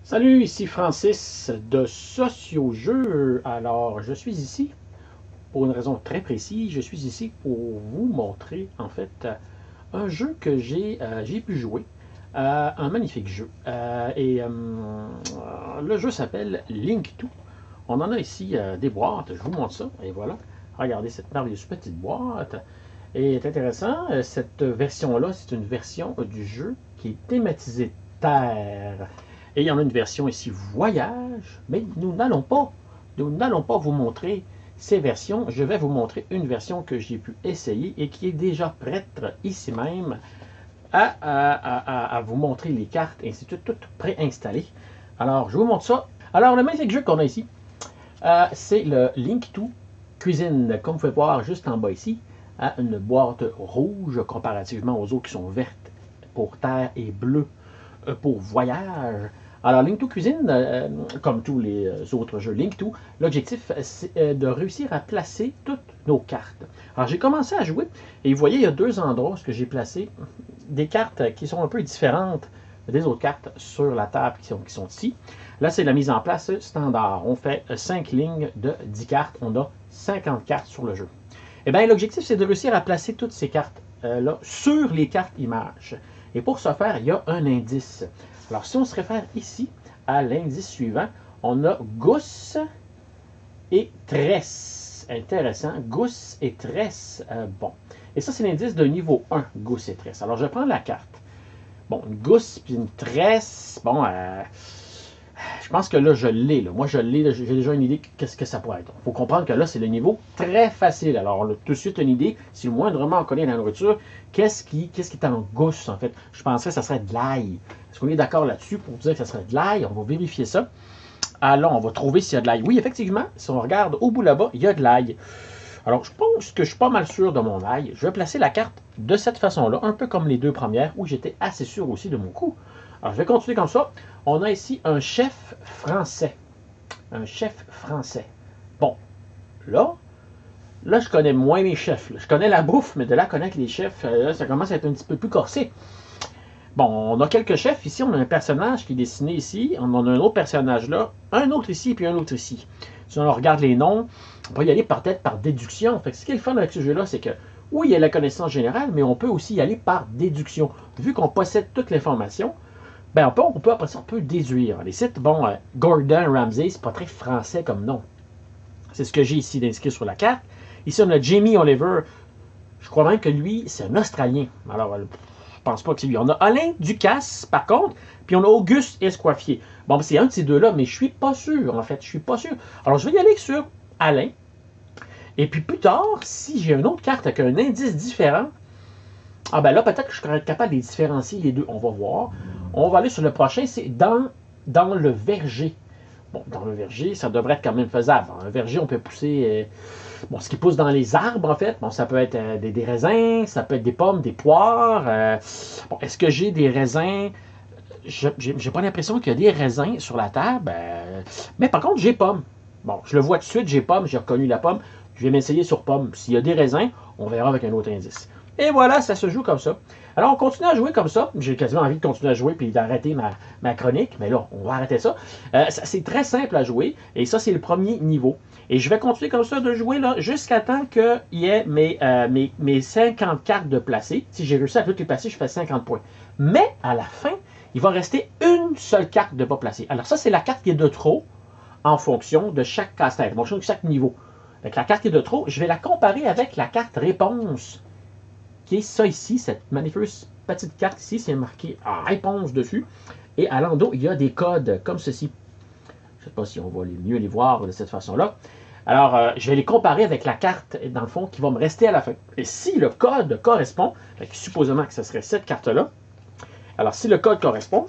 Salut, ici Francis de Sociojeux. Alors, je suis ici pour une raison très précise. Je suis ici pour vous montrer, en fait, un jeu que j'ai pu jouer. Un magnifique jeu. Le jeu s'appelle Link 2. On en a ici des boîtes. Je vous montre ça. Et voilà. Regardez cette merveilleuse petite boîte. Et c'est intéressant, cette version-là, c'est une version du jeu qui est thématisée Terre. Et il y en a une version ici Voyage, mais nous n'allons pas vous montrer ces versions. Je vais vous montrer une version que j'ai pu essayer et qui est déjà prête ici même à vous montrer les cartes, ainsi de suite, toutes préinstallées. Alors, je vous montre ça. Alors, le magnifique jeu qu'on a ici, c'est le Link 2 Cuisine, comme vous pouvez voir juste en bas ici, à une boîte rouge comparativement aux autres qui sont vertes pour terre et bleues pour voyage. Alors, Link 2 Cuisine, comme tous les autres jeux Link 2, l'objectif, c'est de réussir à placer toutes nos cartes. Alors, j'ai commencé à jouer, et vous voyez, il y a deux endroits où j'ai placé des cartes qui sont un peu différentes des autres cartes sur la table qui sont ici. Là, c'est la mise en place standard. On fait 5 lignes de 10 cartes. On a 50 cartes sur le jeu. Eh bien, l'objectif, c'est de réussir à placer toutes ces cartes-là sur les cartes images. Et pour ce faire, il y a un indice. Alors, si on se réfère ici à l'indice suivant, on a Gousse et Tresse. Intéressant. Gousse et Tresse. Bon. Et ça, c'est l'indice de niveau 1, Gousse et Tresse. Alors, je prends la carte. Bon, une gousse puis une tresse. Bon, je pense que là, je l'ai. Moi, je l'ai. J'ai déjà une idée de qu'est-ce que ça pourrait être. Il faut comprendre que là, c'est le niveau très facile. Alors, on a tout de suite une idée. Si le moindrement on connaît la nourriture, qu'est-ce qui est en gousse, en fait? Je penserais que ça serait de l'ail. Est-ce qu'on est d'accord là-dessus pour dire que ça serait de l'ail? On va vérifier ça. Alors, on va trouver s'il y a de l'ail. Oui, effectivement, si on regarde au bout là-bas, il y a de l'ail. Alors, je pense que je suis pas mal sûr de mon ail. Je vais placer la carte de cette façon-là, un peu comme les deux premières, où j'étais assez sûr aussi de mon coup. Alors, je vais continuer comme ça. On a ici un chef français. Un chef français. Bon, là, je connais moins mes chefs. Là. Je connais la bouffe, mais de là à connaître les chefs, là, ça commence à être un petit peu plus corsé. Bon, on a quelques chefs ici. On a un personnage qui est dessiné ici. On en a un autre personnage là. Un autre ici, puis un autre ici. Si on regarde les noms, on va y aller peut-être par déduction. Fait que ce qui est le fun avec ce jeu-là, c'est que oui, il y a la connaissance générale, mais on peut aussi y aller par déduction. Vu qu'on possède toute l'information, ben on peut après ça, on peut déduire. Les sites, bon, Gordon Ramsay, c'est pas très français comme nom. C'est ce que j'ai ici d'inscrit sur la carte. Ici, on a Jamie Oliver. Je crois même que lui, c'est un Australien. Alors, je pense pas que c'est lui. On a Alain Ducasse, par contre, puis on a Auguste Escoiffier. Bon, c'est un de ces deux-là, mais je suis pas sûr, en fait. Je suis pas sûr. Alors, je vais y aller sur Alain. Et puis plus tard, si j'ai une autre carte avec un indice différent, ah ben là, peut-être que je serai capable de les différencier les deux. On va voir. On va aller sur le prochain, c'est dans le verger. Bon, dans le verger, ça devrait être quand même faisable. Dans le verger, on peut pousser bon, ce qui pousse dans les arbres, en fait. Bon, ça peut être des raisins, ça peut être des pommes, des poires. Bon, est-ce que j'ai des raisins? J'ai pas l'impression qu'il y a des raisins sur la table. Mais par contre, j'ai pommes. Bon, je le vois tout de suite, j'ai pomme, j'ai reconnu la pomme. Je vais m'essayer sur pomme. S'il y a des raisins, on verra avec un autre indice. Et voilà, ça se joue comme ça. Alors, on continue à jouer comme ça. J'ai quasiment envie de continuer à jouer puis d'arrêter ma chronique. Mais là, on va arrêter ça. C'est très simple à jouer. Et ça, c'est le premier niveau. Et je vais continuer comme ça de jouer là jusqu'à temps qu'il y ait mes 50 cartes de placées. Si j'ai réussi à toutes les placer, je fais 50 points. Mais à la fin, il va rester une seule carte de pas placée. Alors ça, c'est la carte qui est de trop en fonction de chaque casse-tête, en fonction de chaque niveau. Avec la carte qui est de trop, je vais la comparer avec la carte réponse, qui est ça ici, cette magnifique petite carte ici, c'est marqué réponse dessus. Et à l'endos, il y a des codes comme ceci. Je ne sais pas si on va mieux les voir de cette façon-là. Alors, je vais les comparer avec la carte, dans le fond, qui va me rester à la fin. Et si le code correspond, supposément que ce serait cette carte-là, alors si le code correspond,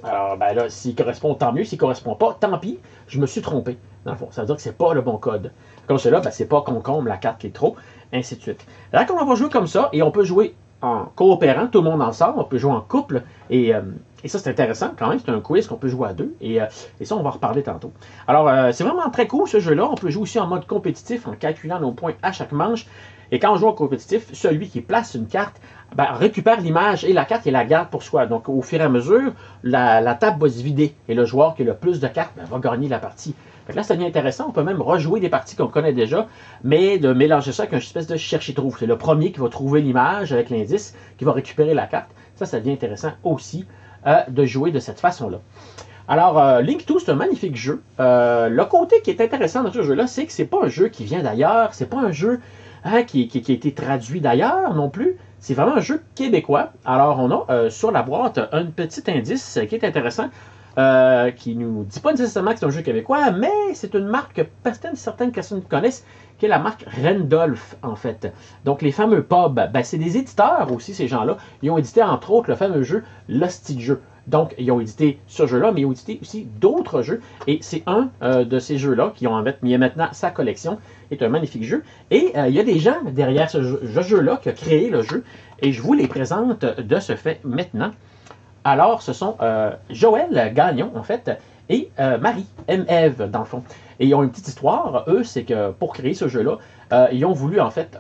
alors ben là, s'il correspond, tant mieux. S'il ne correspond pas, tant pis, je me suis trompé. Dans le fond, ça veut dire que ce n'est pas le bon code. Comme cela, ben, c'est pas concombre, la carte qui est trop, ainsi de suite. Là, on va jouer comme ça, et on peut jouer en coopérant, tout le monde ensemble, on peut jouer en couple, et ça, c'est intéressant quand même, c'est un quiz qu'on peut jouer à deux, et ça, on va en reparler tantôt. Alors, c'est vraiment très cool, ce jeu-là. On peut jouer aussi en mode compétitif, en calculant nos points à chaque manche. Et quand on joue en compétitif, celui qui place une carte récupère l'image et la carte et la garde pour soi. Donc, au fur et à mesure, la table va se vider. Et le joueur qui a le plus de cartes va gagner la partie. Fait que là, ça devient intéressant. On peut même rejouer des parties qu'on connaît déjà, mais de mélanger ça avec une espèce de chercher-trouve. C'est le premier qui va trouver l'image avec l'indice, qui va récupérer la carte. Ça devient intéressant aussi de jouer de cette façon-là. Alors, Link 2, c'est un magnifique jeu. Le côté qui est intéressant dans ce jeu-là, c'est que c'est pas un jeu qui vient d'ailleurs. C'est pas un jeu qui a été traduit d'ailleurs non plus. C'est vraiment un jeu québécois. Alors, on a sur la boîte un petit indice qui est intéressant, qui nous dit pas nécessairement que c'est un jeu québécois, mais c'est une marque que certaines personnes connaissent, qui est la marque Randolph, en fait. Donc, les fameux pubs, c'est des éditeurs aussi, ces gens-là. Ils ont édité, entre autres, le fameux jeu L'Hostie de jeu. Donc, ils ont édité ce jeu-là, mais ils ont édité aussi d'autres jeux. Et c'est un de ces jeux-là qui ont mis maintenant sa collection. C'est un magnifique jeu. Et il y a des gens derrière ce jeu-là qui a créé le jeu. Et je vous les présente de ce fait maintenant. Alors, ce sont Joël Gagnon, en fait, et Marie, M-Ève, dans le fond. Et ils ont une petite histoire. Eux, c'est que pour créer ce jeu-là, ils ont voulu, en fait,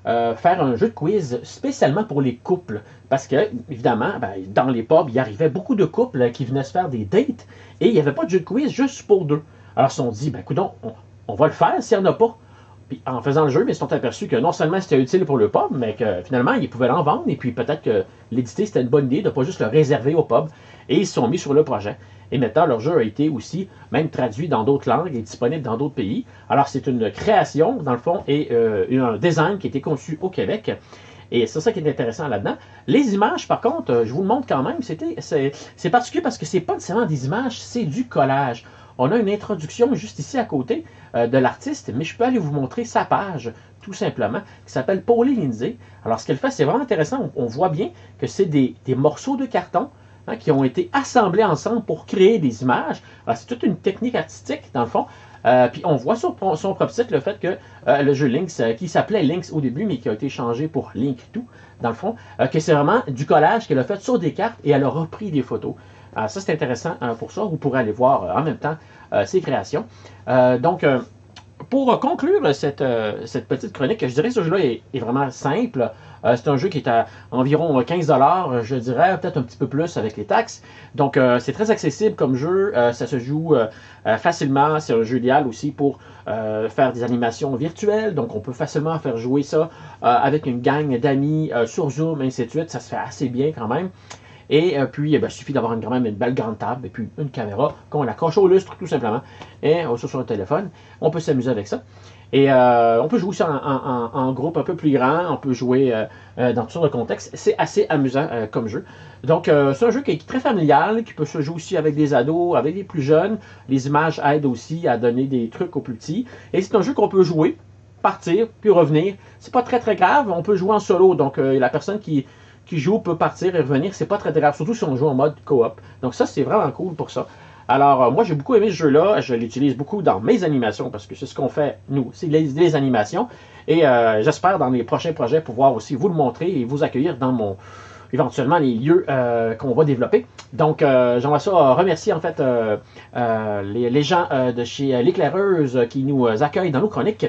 faire un jeu de quiz spécialement pour les couples. Parce que, évidemment, dans les pubs, il y arrivait beaucoup de couples qui venaient se faire des dates et il n'y avait pas de jeu de quiz juste pour deux. Alors, ils se sont dit, coudonc, on va le faire s'il n'y en a pas. Puis, en faisant le jeu, ils se sont aperçus que non seulement c'était utile pour le pub, mais que finalement, ils pouvaient l'en vendre. Et puis, peut-être que l'éditer, c'était une bonne idée de ne pas juste le réserver au pub. Et ils se sont mis sur le projet. Et maintenant, leur jeu a été aussi même traduit dans d'autres langues et disponible dans d'autres pays. Alors, c'est une création, dans le fond, et un design qui a été conçu au Québec. Et c'est ça qui est intéressant là-dedans. Les images, par contre, je vous le montre quand même, c'est particulier parce que c'est pas nécessairement des images, c'est du collage. On a une introduction juste ici à côté de l'artiste, mais je peux aller vous montrer sa page, tout simplement, qui s'appelle Pauline Lindsay. Alors, ce qu'elle fait, c'est vraiment intéressant. On voit bien que c'est des morceaux de carton qui ont été assemblés ensemble pour créer des images. Alors, c'est toute une technique artistique, dans le fond. Puis on voit sur son propre site le fait que le jeu Lynx, qui s'appelait Lynx au début, mais qui a été changé pour Link 2, dans le fond, que c'est vraiment du collage qu'elle a fait sur des cartes et elle a repris des photos. Ça, c'est intéressant pour ça. Vous pourrez aller voir en même temps ses créations. Donc, pour conclure cette petite chronique, je dirais que ce jeu-là est vraiment simple. C'est un jeu qui est à environ 15 $, je dirais, peut-être un petit peu plus avec les taxes. Donc, c'est très accessible comme jeu. Ça se joue facilement. C'est un jeu idéal aussi pour faire des animations virtuelles. Donc, on peut facilement faire jouer ça avec une gang d'amis sur Zoom, et ainsi de suite. Ça se fait assez bien quand même. Et puis, il suffit d'avoir quand même une belle grande table et puis une caméra qu'on accroche au lustre, tout simplement, et sur un téléphone. On peut s'amuser avec ça. Et on peut jouer aussi en groupe un peu plus grand. On peut jouer dans toutes sortes de contextes. C'est assez amusant comme jeu. Donc, c'est un jeu qui est très familial, qui peut se jouer aussi avec des ados, avec les plus jeunes. Les images aident aussi à donner des trucs aux plus petits. Et c'est un jeu qu'on peut jouer, partir, puis revenir. C'est pas très très grave. On peut jouer en solo. Donc, la personne qui joue peut partir et revenir. C'est pas très grave, surtout si on joue en mode coop. Donc, ça, c'est vraiment cool pour ça. Alors, moi, j'ai beaucoup aimé ce jeu-là. Je l'utilise beaucoup dans mes animations parce que c'est ce qu'on fait, nous. C'est les animations. Et j'espère, dans les prochains projets, pouvoir aussi vous le montrer et vous accueillir dans éventuellement les lieux qu'on va développer. Donc, j'aimerais ça remercier, en fait, les gens de chez L'Éclaireuse qui nous accueillent dans nos chroniques.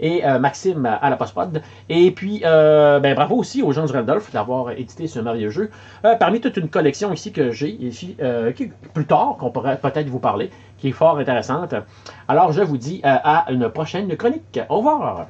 Et Maxime à la Postprod. Et puis, bravo aussi aux gens du Randolph d'avoir édité ce merveilleux jeu. Parmi toute une collection ici que j'ai, ici, qui, plus tard, qu'on pourrait peut-être vous parler, qui est fort intéressante. Alors, je vous dis à une prochaine chronique. Au revoir!